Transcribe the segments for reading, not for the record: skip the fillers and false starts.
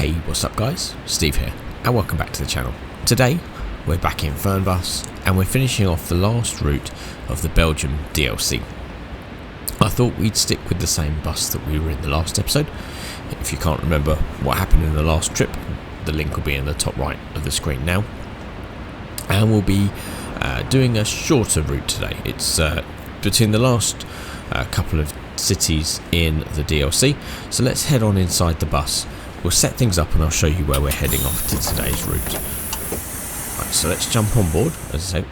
Hey, what's up guys? Steve here, and welcome back to the channel. Today, we're back in Fernbus, and we're finishing off the last route of the Belgium DLC. I thought we'd stick with the same bus that we were in the last episode. If you can't remember what happened in the last trip, the link will be in the top right of the screen now. And we'll be doing a shorter route today. It's between the last couple of cities in the DLC. So let's head on inside the bus. We'll set things up and I'll show you where we're heading off to today's route. Right, so let's jump on board. As I say,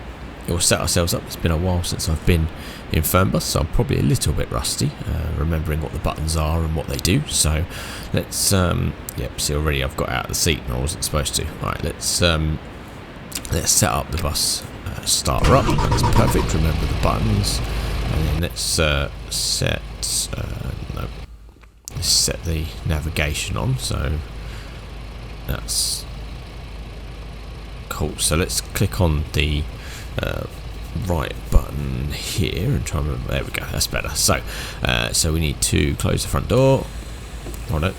we'll set ourselves up. It's been a while since I've been in Fernbus, so I'm probably a little bit rusty, remembering what the buttons are and what they do. So let's, see, already I've got out of the seat and I wasn't supposed to. Right, let's set up the bus starter up. That's perfect. Remember the buttons, and then let's set the navigation on. So that's cool. So let's click on the right button here and try and remember. There we go. That's better. So we need to close the front door. Hold it.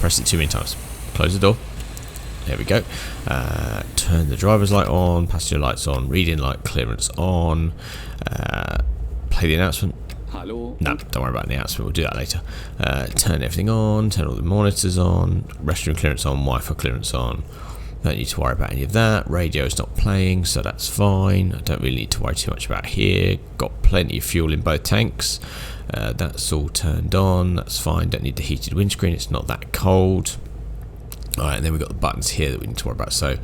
Press it too many times. Close the door. There we go. Turn the driver's light on, passenger lights on, reading light clearance on. Play the announcement. Hello. No, don't worry about the announcement. We'll do that later. Turn everything on. Turn all the monitors on. Restroom clearance on. Wi-Fi clearance on. Don't need to worry about any of that. Radio's not playing, so that's fine. I don't really need to worry too much about here. Got plenty of fuel in both tanks. That's all turned on. That's fine. Don't need the heated windscreen. It's not that cold. Alright, and then we've got the buttons here that we need to worry about. So,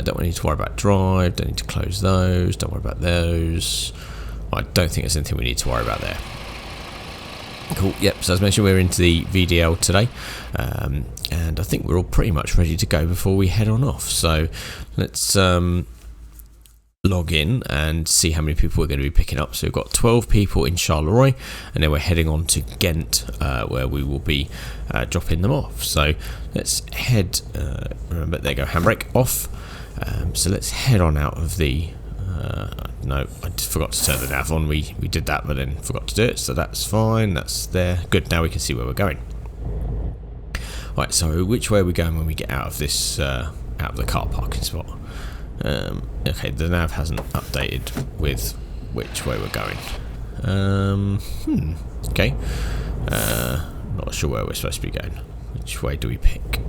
don't need to worry about drive, don't need to close those, don't worry about those. I don't think there's anything we need to worry about there. Cool, yep, so as mentioned, we're into the VDL today. And I think we're all pretty much ready to go before we head on off. So, let's log in and see how many people we're going to be picking up. So we've got 12 people in Charleroi, and then we're heading on to Ghent, where we will be dropping them off. So let's head, remember, there you go, handbrake off. So let's head on out of the, no, I just forgot to turn the nav on. We did that, but then forgot to do it, so that's fine, that's there. Good, now we can see where we're going. Right, so which way are we going when we get out of this, out of the car parking spot? Okay, the nav hasn't updated with which way we're going. Okay. Not sure where we're supposed to be going. Which way do we pick?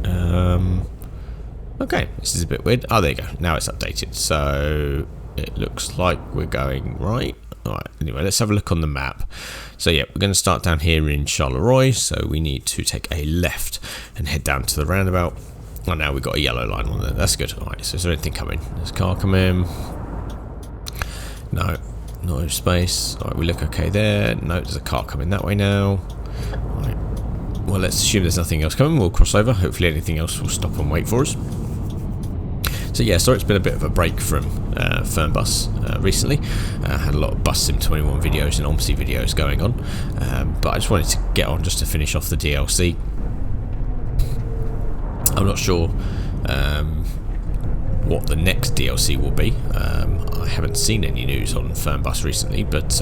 Okay, this is a bit weird. Oh, there you go. Now it's updated. So it looks like we're going right. Alright, anyway, let's have a look on the map. So yeah, we're going to start down here in Charleroi. So we need to take a left and head down to the roundabout. Oh, now we've got a yellow line on there. That's good. Alright, so is there anything coming? There's a car coming. No, no space. Alright, we look okay there. No, there's a car coming that way now. Alright, well, let's assume there's nothing else coming. We'll cross over. Hopefully anything else will stop and wait for us. So yeah, sorry it's been a bit of a break from Fernbus recently. Had a lot of Bus Sim 21 videos and OMSI videos going on. But I just wanted to get on just to finish off the DLC. I'm not sure what the next DLC will be. I haven't seen any news on Fernbus recently, but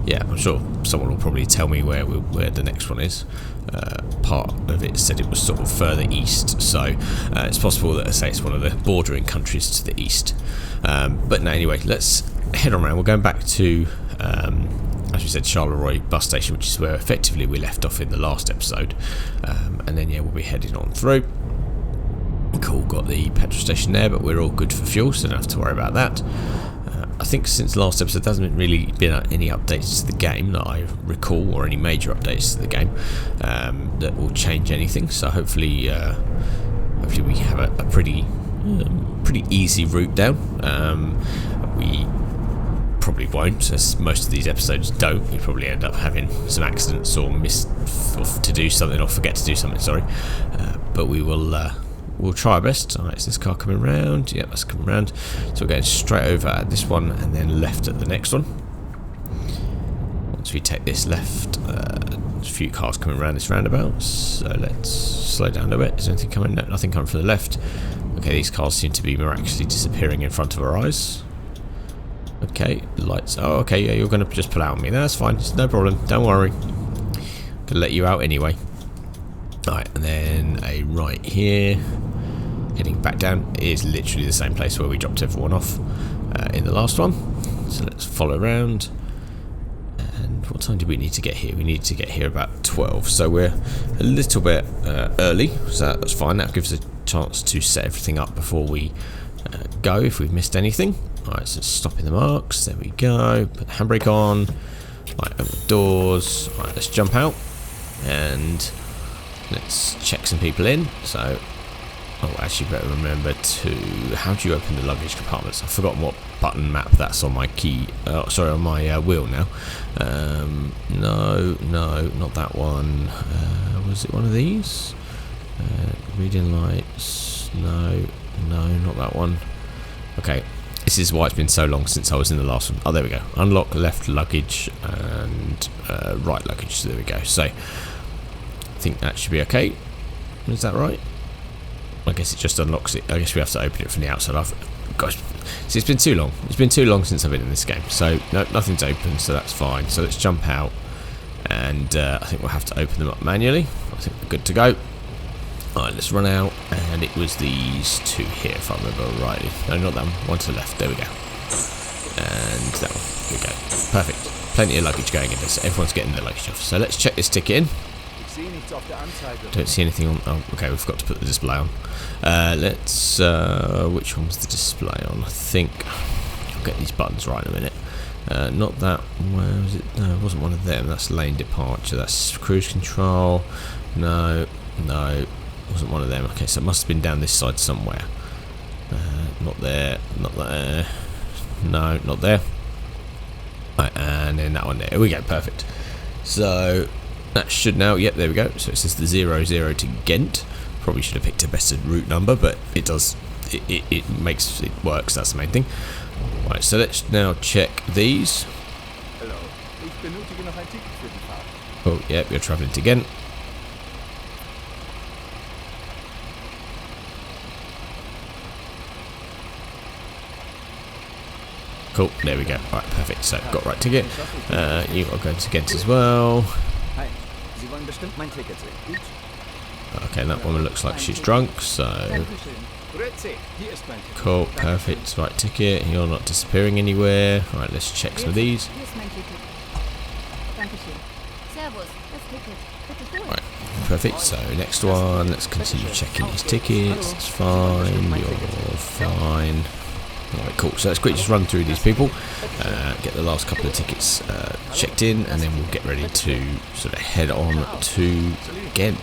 yeah, I'm sure someone will probably tell me where the next one is. Part of it said it was sort of further east, so it's possible that, I say, it's one of the bordering countries to the east. But no, anyway, let's head on around. We're going back to, as we said, Charleroi bus station, which is where effectively we left off in the last episode. And then yeah, we'll be heading on through. Cool, got the petrol station there, but we're all good for fuel, so don't have to worry about that. I think since the last episode there hasn't really been any updates to the game that I recall, or any major updates to the game that will change anything. So hopefully we have a pretty easy route down. We probably won't, as most of these episodes don't. We probably end up having some accidents or miss to do something, or forget to do something, sorry. But we will we'll try our best. Alright, is this car coming round? Yeah, that's coming round. So we're going straight over at this one and then left at the next one. Once we take this left, there's a few cars coming around this roundabout, so let's slow down a bit. Is there anything coming? No, nothing coming from the left. Okay, these cars seem to be miraculously disappearing in front of our eyes. Okay, lights. Oh, okay, yeah, you're going to just pull out on me. That's fine, it's no problem, don't worry. Gonna let you out anyway. Right, and then a right here, heading back down. It is literally the same place where we dropped everyone off in the last one. So let's follow around. And what time do we need to get here? We need to get here about 12. So we're a little bit early, so that's fine. That gives us a chance to set everything up before we go if we've missed anything. Alright, so stop in the marks. There we go. Put the handbrake on. Right, open the doors. Right, let's jump out. And let's check some people in. So, oh, actually, better remember to. How do you open the luggage compartments? I've forgotten what button map that's on my key. Sorry, on my wheel now. No, not that one. Was it one of these? Reading lights. No, not that one. Okay, this is why it's been so long since I was in the last one. Oh, there we go. Unlock left luggage and right luggage. So there we go. So I think that should be okay. Is that right? I guess it just unlocks it. I guess we have to open it from the outside. Gosh, see, it's been too long. It's been too long since I've been in this game. So no, nothing's open, so that's fine. So let's jump out, and I think we'll have to open them up manually. I think we're good to go. Alright, let's run out, and it was these two here, if I remember rightly. No, not that one. One to the left. There we go. And that one. Here we go. Perfect. Plenty of luggage going in there, so everyone's getting their luggage off. So let's check this ticket in. Don't see anything on. Oh, okay, we've got to put the display on. Let's. Which one was the display on? I think I'll get these buttons right in a minute. Not that. Where was it? No, it wasn't one of them. That's lane departure. That's cruise control. No, wasn't one of them. Okay, so it must have been down this side somewhere. Not there. Not there. No, not there. Right, and then that one there. Here we go. Perfect. So. That should now, yep, there we go. So it says the 00 to Ghent. Probably should have picked a better route number, but it does, it makes it works. That's the main thing. Right, so let's now check these. Hello. Ich benötige noch ein Ticket für die Fahrt. Oh, yep, you're travelling to Ghent. Cool, there we go. Right, perfect. So got right ticket. You got to go to Ghent as well. Sie wollen bestimmt mein Ticket sehen. Gut. Okay, that woman looks like she's drunk, so cool, perfect. Right ticket, you're not disappearing anywhere. Right, let's check some of these. Right, perfect. So next one, let's continue checking these tickets. It's fine, you're fine. Alright, cool. So let's quickly just run through these people, get the last couple of tickets checked in, and then we'll get ready to sort of head on to Ghent.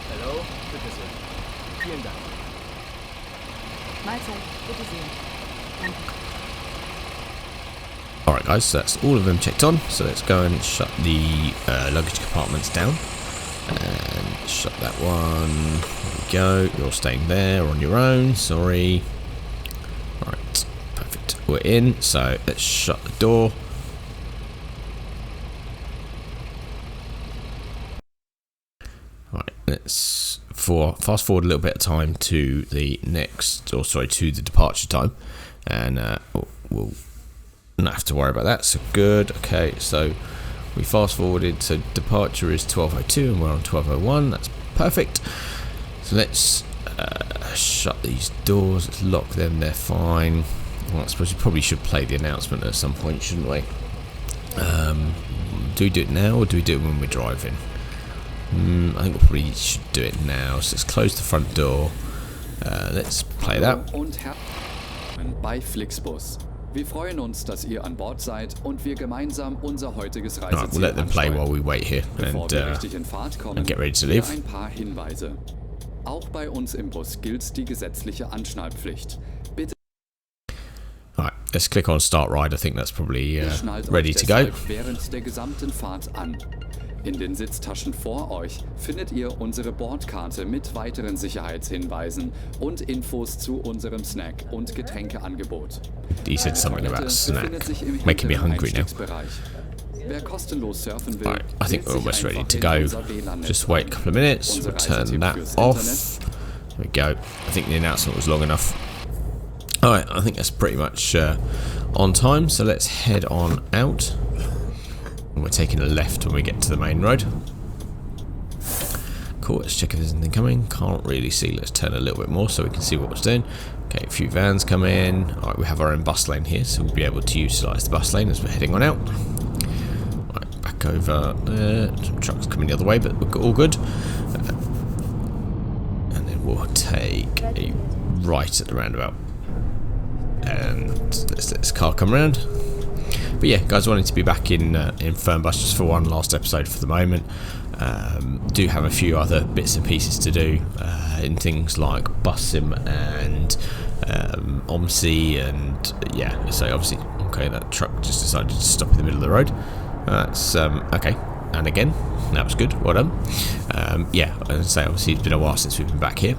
Hello, bitte sehr. Vielen Dank. Mahlzeit, bitte sehr. Danke. Alright guys, so that's all of them checked on, so let's go and shut the luggage compartments down, and shut that one. There we go, you're staying there on your own, sorry. Alright, perfect, we're in, so let's shut the door. Alright, let's fast forward a little bit of time to the next, or sorry, to the departure time, and we'll not have to worry about that, so good. Okay, so we fast forwarded, so departure is 12:02 and we're on 12:01. That's perfect. So let's shut these doors, let's lock them, they're fine. Well, I suppose we probably should play the announcement at some point, shouldn't we? Do we do it now or do we do it when we're driving? I think we probably should do it now. So let's close the front door. Let's play that. Bei Flixbus. Wir freuen uns, dass ihr an Bord seid und wir gemeinsam unser heutiges Reiseziel Right, we'll let them play while we wait here and get ready to leave. Ein paar Hinweise. Auch bei uns im Bus gilt die gesetzliche Anschnallpflicht. Bitte Alright, let's click on start ride. I think that's probably ready to go. Während der gesamten Fahrt an. In den Sitztaschen vor euch findet ihr unsere Bordkarte mit weiteren Sicherheitshinweisen und Infos zu unserem Snack- und Getränkeangebot. He said something about a snack, making me hungry now. Wer kostenlos surfen will, Alright, I think we're almost ready to go. Just wait a couple of minutes, we'll turn that off. There we go. I think the announcement was long enough. Alright, I think that's pretty much on time, so let's head on out. And we're taking a left when we get to the main road. Cool, let's check if there's anything coming. Can't really see. Let's turn a little bit more so we can see what it's doing. Okay, a few vans come in. Alright, we have our own bus lane here, so we'll be able to utilise the bus lane as we're heading on out. Right, back over there. Some trucks coming the other way, but we're all good. And then we'll take a right at the roundabout. And let's let this car come around. But yeah, guys, wanting to be back in Fernbus just for one last episode for the moment. Do have a few other bits and pieces to do in things like bus sim and OMSI, and yeah, so obviously, okay, that truck just decided to stop in the middle of the road. That's okay, and again, that was good, well done. Yeah, as I say, obviously it's been a while since we've been back here.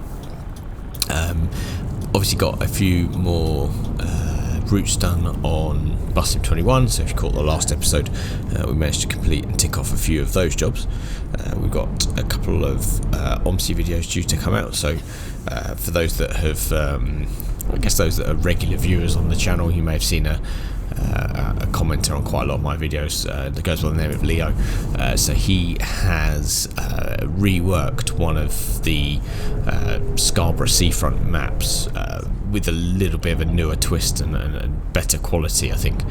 Obviously got a few more routes done on Bus EP21, so if you caught the last episode, we managed to complete and tick off a few of those jobs. We've got a couple of OMSI videos due to come out, so for those that have, I guess those that are regular viewers on the channel, you may have seen a commenter on quite a lot of my videos that goes by the name of Leo. So he has reworked one of the Scarborough seafront maps with a little bit of a newer twist and better quality, I think.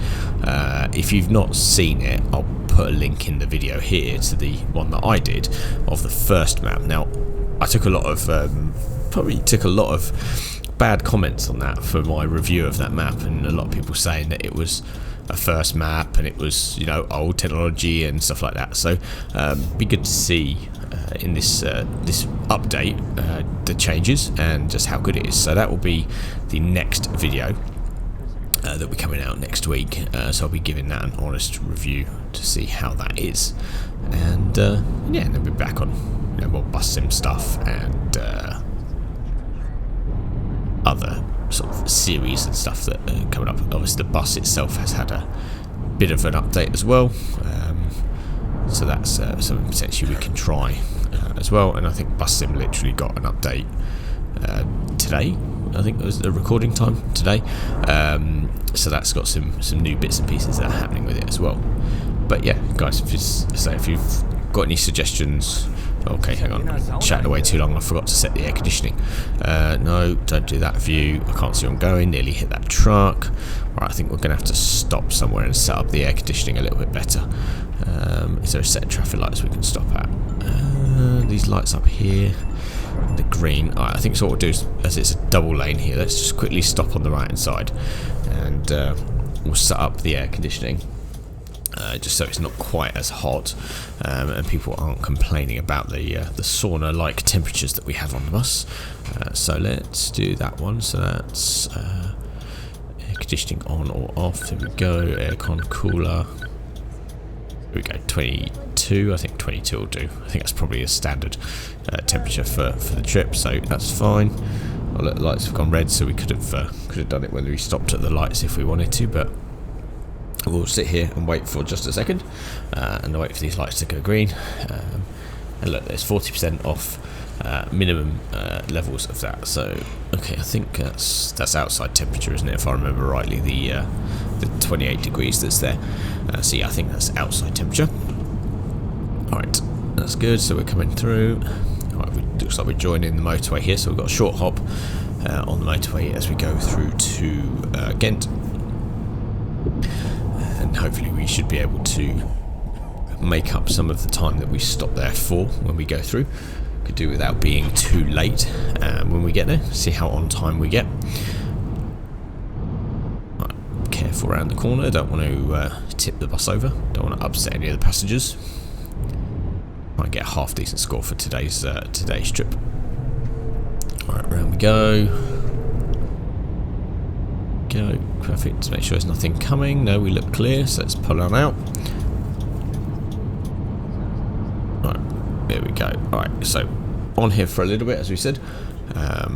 If you've not seen it, I'll put a link in the video here to the one that I did of the first map. Now, I took a lot of bad comments on that for my review of that map, and a lot of people saying that it was a first map and it was, you know, old technology and stuff like that. So be good to see in this this update the changes and just how good it is. So that will be the next video that will be coming out next week, so I'll be giving that an honest review to see how that is, and yeah, and then we'll be back on, you know, more bus sim stuff and other sort of series and stuff that are coming up. Obviously the bus itself has had a bit of an update as well, so that's something potentially we can try as well. And I think bus sim literally got an update today. I think it was the recording time today, so that's got some new bits and pieces that are happening with it as well. But yeah, guys, if you've got any suggestions. Okay, hang on, chatting away too long, I forgot to set the air conditioning. No, don't do that view, I can't see where I'm going, nearly hit that truck. Right, I think we're going to have to stop somewhere and set up the air conditioning a little bit better. Is there a set of traffic lights we can stop at? These lights up here, the green. Alright, I think so what we'll do is, as it's a double lane here, let's just quickly stop on the right hand side, and we'll set up the air conditioning. Just so it's not quite as hot, and people aren't complaining about the sauna-like temperatures that we have on the bus. So let's do that one. So that's air conditioning on or off. There we go. Aircon cooler. Here we go. 22. I think 22 will do. I think that's probably a standard temperature for the trip. So that's fine. Oh, look, the lights have gone red, so we could have done it when we stopped at the lights if we wanted to, but. We'll sit here and wait for just a second, and wait for these lights to go green. And look, there's 40% off minimum levels of that. So, okay, I think that's outside temperature, isn't it? If I remember rightly, the 28 degrees that's there. So yeah, I think that's outside temperature. All right, that's good. So we're coming through. All right, looks like we're joining the motorway here. So we've got a short hop on the motorway as we go through to Ghent. And hopefully we should be able to make up some of the time that we stop there for when we go through. Could do without being too late when we get there. See how on time we get. Right, careful around the corner. Don't want to tip the bus over. Don't want to upset any of the passengers. Might get a half decent score for today's trip. Alright, round we go. Go, perfect. Make sure there's nothing coming. No, we look clear, so let's pull on out. Right, there we go. Alright, so on here for a little bit, as we said. I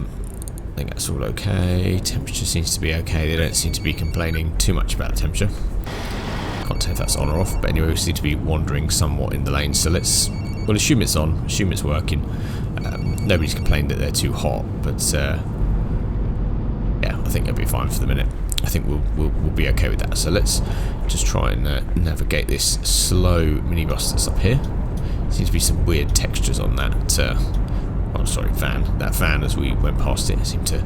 think that's all okay. Temperature seems to be okay. They don't seem to be complaining too much about the temperature. Can't tell if that's on or off, but anyway, we seem to be wandering somewhat in the lane, so we'll assume it's on, assume it's working. nobody's complained that they're too hot, but yeah, I think it'll be fine for the minute. I think we'll be okay with that. So let's just try and navigate this slow minibus that's up here. Seems to be some weird textures on that. Oh, sorry, van. That van, as we went past it, seemed to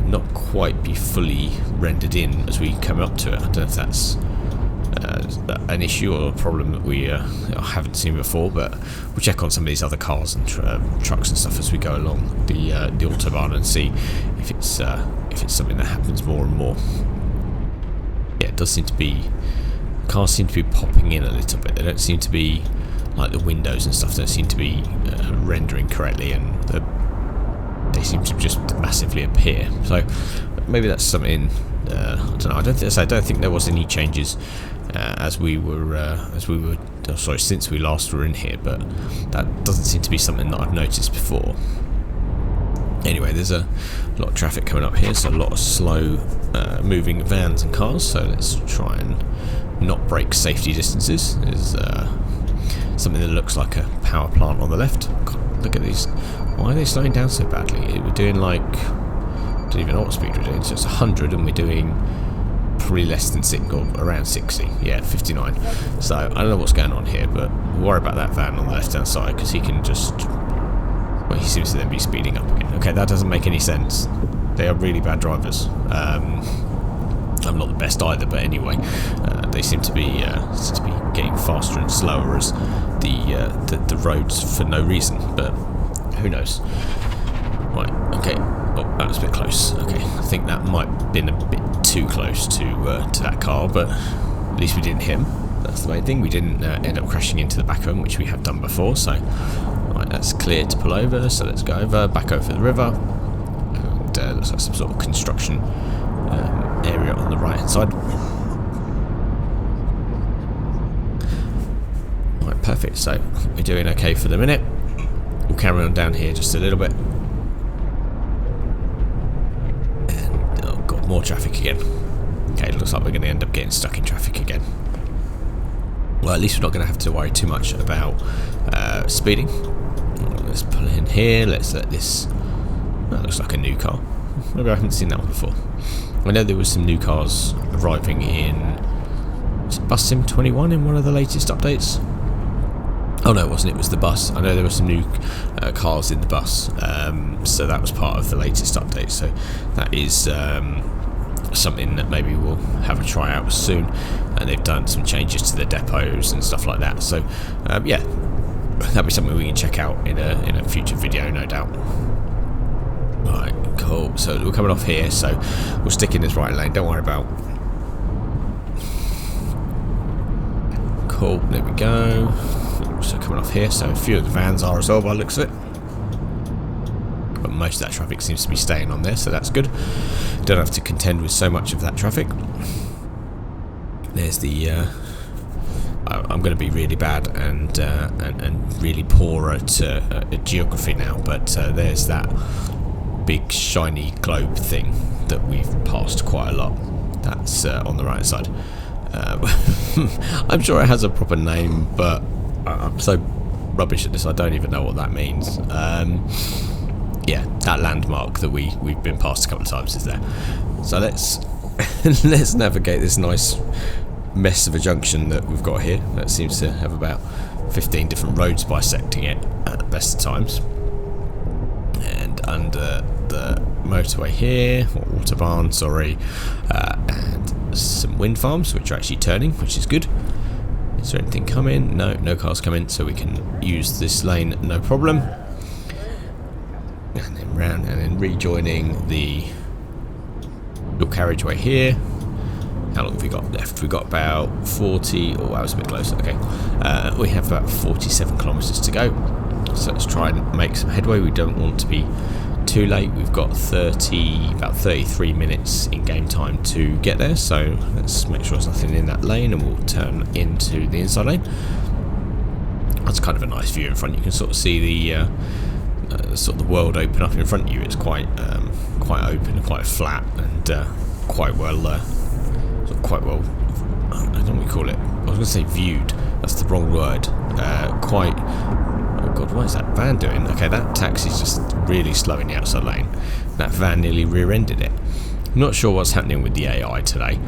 not quite be fully rendered in as we come up to it. I don't know if that's an issue or a problem that we haven't seen before, but we'll check on some of these other cars and trucks and stuff as we go along the autobahn and see if it's something that happens more and more. Yeah, it does seem to be, cars seem to be popping in a little bit. They don't seem to be, like the windows and stuff, don't seem to be rendering correctly, and they seem to just massively appear. So maybe that's something. I don't know. I don't think there was any changes since we last were in here, but that doesn't seem to be something that I've noticed before. Anyway, there's a lot of traffic coming up here, so a lot of slow moving vans and cars, so let's try and not break safety distances. There's something that looks like a power plant on the left. God, look at these. Why are they slowing down so badly? We're doing like, I don't even know what speed we're doing, so it's 100 and we're doing probably less than 6 or around 60. Yeah, 59. So I don't know what's going on here, but we'll worry about that van on the left hand side because he can just, well, he seems to then be speeding up again. Okay, that doesn't make any sense. They are really bad drivers. I'm not the best either, but anyway, they seem to be getting faster and slower as the roads for no reason, but who knows. Right, okay. Oh, that was a bit close. Okay, I think that might have been a bit too close to that car, but at least we didn't hit him. That's the main thing. We didn't end up crashing into the back of him, which we have done before. So, right, that's clear to pull over. So let's go over, back over the river, and looks like some sort of construction area on the right hand side. Right, perfect. So we're doing okay for the minute. We'll carry on down here just a little bit. And, oh god, more traffic again. Okay, looks like we're going to end up getting stuck in traffic again. Well, at least we're not going to have to worry too much about speeding. Let's pull in here. Let's let this... That looks like a new car. Maybe I haven't seen that one before. I know there was some new cars arriving in... Was it Bus Sim 21 in one of the latest updates? Oh no, it wasn't. It was the bus. I know there were some new cars in the bus, so that was part of the latest update. So that is something that maybe we'll have a try out soon. And they've done some changes to the depots and stuff like that. So yeah, that'll be something we can check out in a future video, no doubt. Right, cool. So we're coming off here, so we'll stick in this right lane. Don't worry about. Cool. There we go. So coming off here, so a few of the vans are as well by the looks of it, but most of that traffic seems to be staying on there, so that's good. Don't have to contend with so much of that traffic. There's the I'm going to be really bad and really poor at geography now, but there's that big shiny globe thing that we've passed quite a lot. That's on the right side. I'm sure it has a proper name, but I'm so rubbish at this, I don't even know what that means. Yeah, that landmark that we've been past a couple of times is there. So let's let's navigate this nice mess of a junction that we've got here. That seems to have about 15 different roads bisecting it at the best of times. And under the motorway here, or autobahn, sorry, and some wind farms which are actually turning, which is good. Is there anything coming? No, no cars coming, so we can use this lane no problem. And then round and then rejoining the dual carriageway here. How long have we got left? We've got about 40. Oh, that was a bit close. Okay, we have about 47 kilometres to go. So let's try and make some headway. We don't want to be too late. We've got about 33 minutes in game time to get there, so let's make sure there's nothing in that lane and we'll turn into the inside lane. That's kind of a nice view in front. You can sort of see the sort of the world open up in front of you. It's quite open and quite flat and quite well I don't know what we call it. I was going to say viewed. That's the wrong word. Quite Oh god, what is that van doing? Okay, that taxi's just really slow in the outside lane. That van nearly rear-ended it. I'm not sure what's happening with the AI today.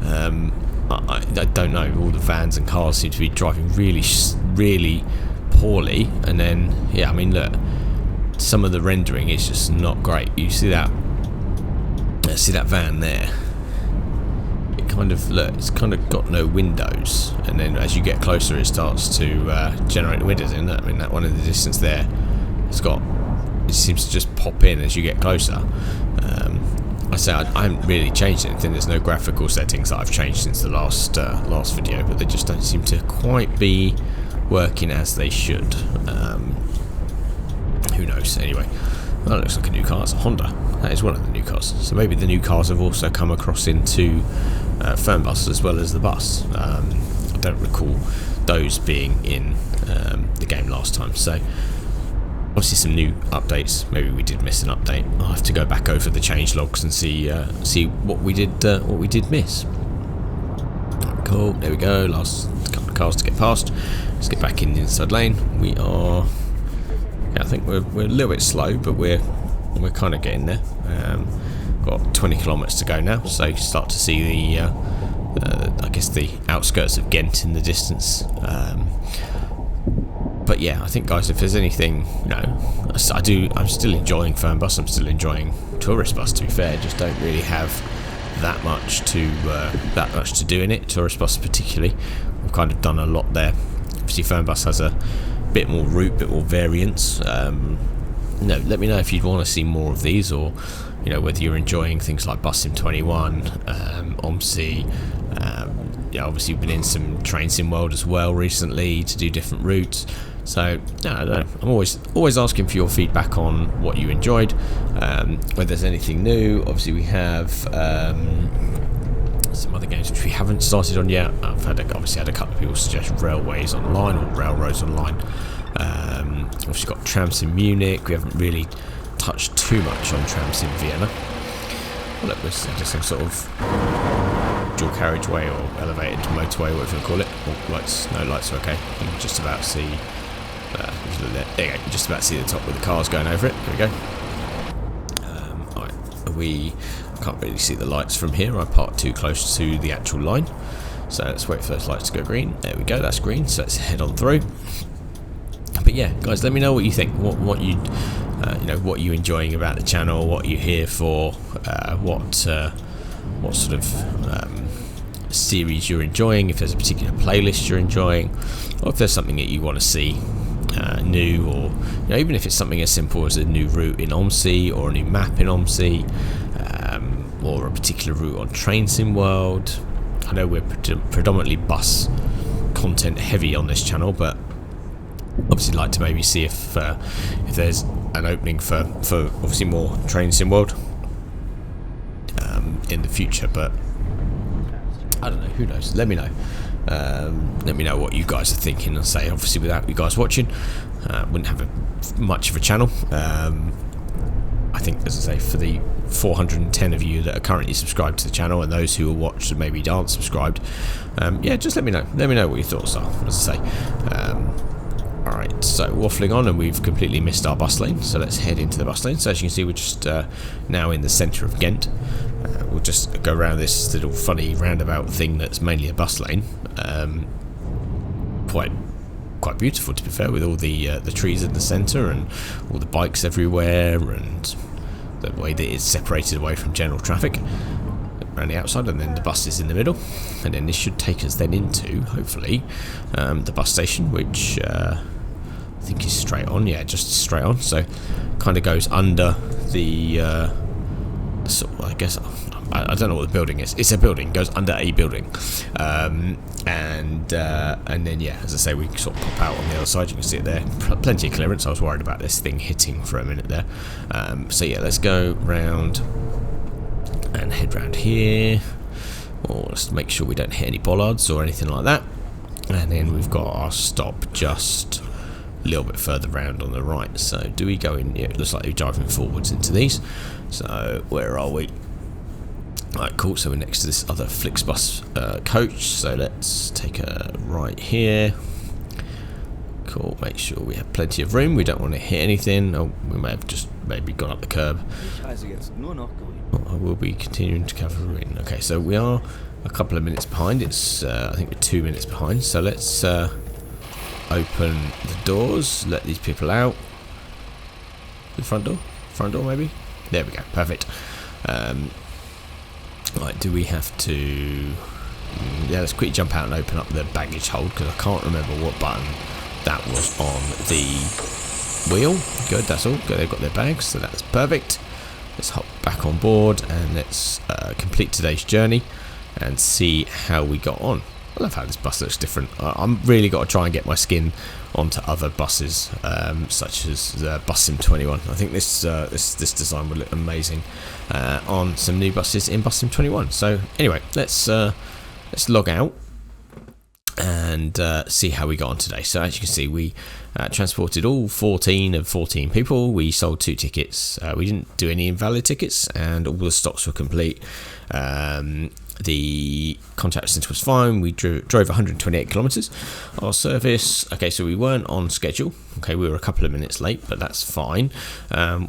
I don't know. All the vans and cars seem to be driving really poorly. And then, yeah, I mean, look, some of the rendering is just not great. You see that? See that van there? It kind of, look, it's kind of got no windows. And then as you get closer, it starts to generate the windows in. I mean, that one in the distance there, it seems to just pop in as you get closer. I say I haven't really changed anything. There's no graphical settings that I've changed since the last video, but they just don't seem to quite be working as they should. Who knows? Anyway, that looks like a new car. It's a Honda. That is one of the new cars. So maybe the new cars have also come across into Fernbus as well as the bus. I don't recall those being in the game last time. So obviously some new updates. Maybe we did miss an update. I'll have to go back over the change logs and see what we did miss. Cool. There we go. Last couple of cars to get past. Let's get back in the inside lane. We are. Yeah, I think we're a little bit slow, but we're kind of getting there. Got 20 kilometers to go now, so you start to see the I guess the outskirts of Ghent in the distance. But yeah, I think, guys, if there's anything, I'm still enjoying Fernbus. I'm still enjoying Tourist Bus. To be fair, just don't really have that much to do in it. Tourist Bus particularly, we've kind of done a lot there. Obviously, Fernbus has a bit more route, bit more variance. Let me know if you'd want to see more of these, or whether you're enjoying things like Bus Sim 21, OMSI. Obviously we've been in some Train Sim World as well recently to do different routes. So I don't know. I'm always asking for your feedback on what you enjoyed, whether there's anything new. Obviously we have some other games which we haven't started on yet. I've obviously had a couple of people suggest Railways Online or Railroads Online. Obviously got Tram Sim Munich. We haven't really touched too much on Tram Sim Vienna. Well, look, we're just some sort of dual carriageway or elevated motorway, whatever you call it. Oh, lights, no lights are okay. You can just about see. There you go. You can just about see the top with the cars going over it. There we go. Alright, we can't really see the lights from here. I parked too close to the actual line, so let's wait for those lights to go green. There we go. That's green. So let's head on through. But yeah, guys, let me know what you think. What you enjoying about the channel, what you here for, what sort of series you're enjoying, if there's a particular playlist you're enjoying, or if there's something that you want to see new, or even if it's something as simple as a new route in OMSI or a new map in OMSI, or a particular route on Train Sim World. I know we're predominantly bus content heavy on this channel, but obviously like to maybe see if there's an opening for obviously more Train Sim World in the future. But I don't know, who knows. Let me know. Let me know what you guys are thinking. And say, obviously without you guys watching, wouldn't have much of a channel. I think, as I say, for the 410 of you that are currently subscribed to the channel, and those who will watch and maybe aren't subscribed, yeah, just let me know. Let me know what your thoughts are, as I say. Alright, so waffling on, and we've completely missed our bus lane, so let's head into the bus lane. So as you can see, we're just now in the centre of Ghent. We'll just go around this little funny roundabout thing that's mainly a bus lane. Quite beautiful, to be fair, with all the trees in the centre and all the bikes everywhere, and the way that it's separated away from general traffic around the outside, and then the bus is in the middle, and then this should take us then into, hopefully, the bus station, which I think is straight on. Yeah, just straight on. So kind of goes under the sort of, I guess, I don't know what the building is. It's a building, goes under a building, and then yeah, as I say, we sort of pop out on the other side. You can see it there, plenty of clearance. I was worried about this thing hitting for a minute there. So yeah, let's go round and head round here, or let's make sure we don't hit any bollards or anything like that. And then we've got our stop just a little bit further round on the right. So do we go in? Yeah, it looks like we're driving forwards into these. So where are we? Alright, cool. So we're next to this other Flixbus coach. So let's take a right here. Cool. Make sure we have plenty of room. We don't want to hit anything. Oh, we may have just maybe gone up the curb. Ich reise jetzt nur noch grün. I will be continuing to cover in. Okay, so we are a couple of minutes behind. It's I think we're 2 minutes behind. So let's open the doors. Let these people out. The front door. Front door maybe. There we go. Perfect. Right. Do we have to? Yeah. Let's quickly jump out and open up the baggage hold because I can't remember what button that was on the wheel. Good. That's all. Good. They've got their bags, so that's perfect. Let's hop back on board and let's complete today's journey and see how we got on. I love how this bus looks different. I'm really got to try and get my skin onto other buses, such as the Bus Sim 21. I think this design would look amazing on some new buses in Bus Sim 21. So anyway, let's log out and see how we got on today. So as you can see, we transported all 14 of 14 people. We sold 2 tickets. We didn't do any invalid tickets, and all the stocks were complete. The contact distance was fine. We drove 128 kilometers. Our service, okay, so we weren't on schedule. Okay, we were a couple of minutes late, but that's fine.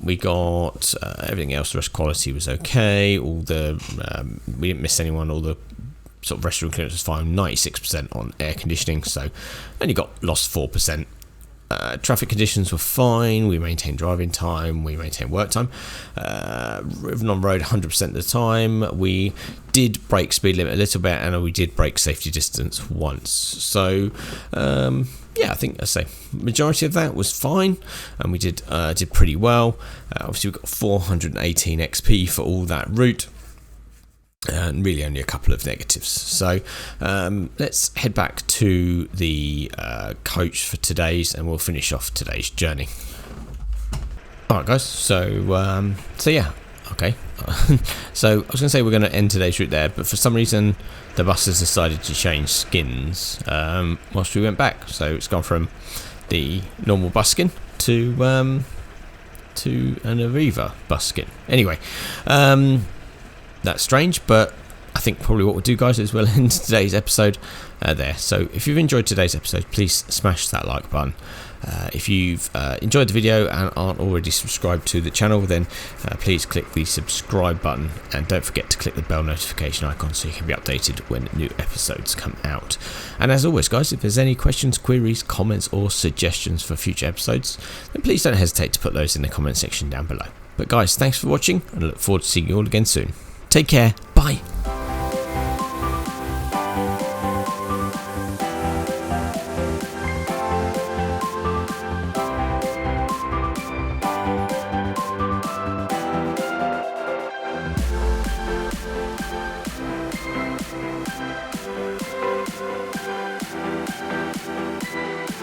We got everything else. The rest quality was okay. All the we didn't miss anyone. All the sort of restaurant clearance was fine. 96% on air conditioning, so only got lost 4%. Traffic conditions were fine. We maintained driving time. We maintained work time. Driven on road 100% of the time. We did break speed limit a little bit, and we did break safety distance once. So yeah, I think I say majority of that was fine, and we did pretty well. Obviously, we got 418 XP for all that route. And really only a couple of negatives. So let's head back to the coach for today's, and we'll finish off today's journey. Alright guys, so yeah, okay. So I was going to say we're going to end today's route there, but for some reason the bus has decided to change skins whilst we went back. So it's gone from the normal bus skin to an Arriva bus skin. Anyway, that's strange, but I think probably what we'll do, guys, is we'll end today's episode there. So if you've enjoyed today's episode, please smash that like button. If you've enjoyed the video and aren't already subscribed to the channel, then please click the subscribe button, and don't forget to click the bell notification icon so you can be updated when new episodes come out. And as always, guys, if there's any questions, queries, comments or suggestions for future episodes, then please don't hesitate to put those in the comment section down below. But guys, thanks for watching, and I look forward to seeing you all again soon. Take care.